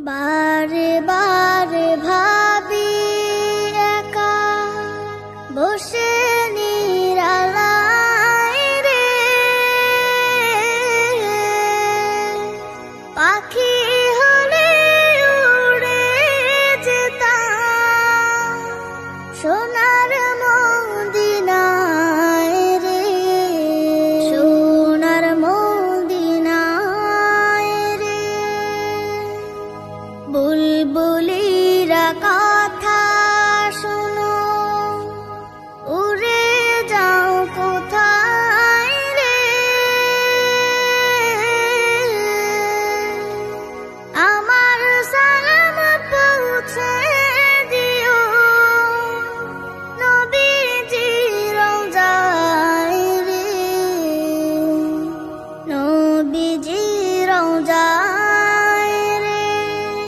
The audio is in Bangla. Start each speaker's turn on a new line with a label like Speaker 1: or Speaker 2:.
Speaker 1: বারে বারে ভাবি একা বসে নিরালায় রে, পাখি হলে উড়ে যেতাম সোনার মদিনায় রে, সোনার মদিনায় রে। বুলবুলিরা কথা শোনো, উড়ে যাও কোথায় রে, আমার সালাম পৌঁছে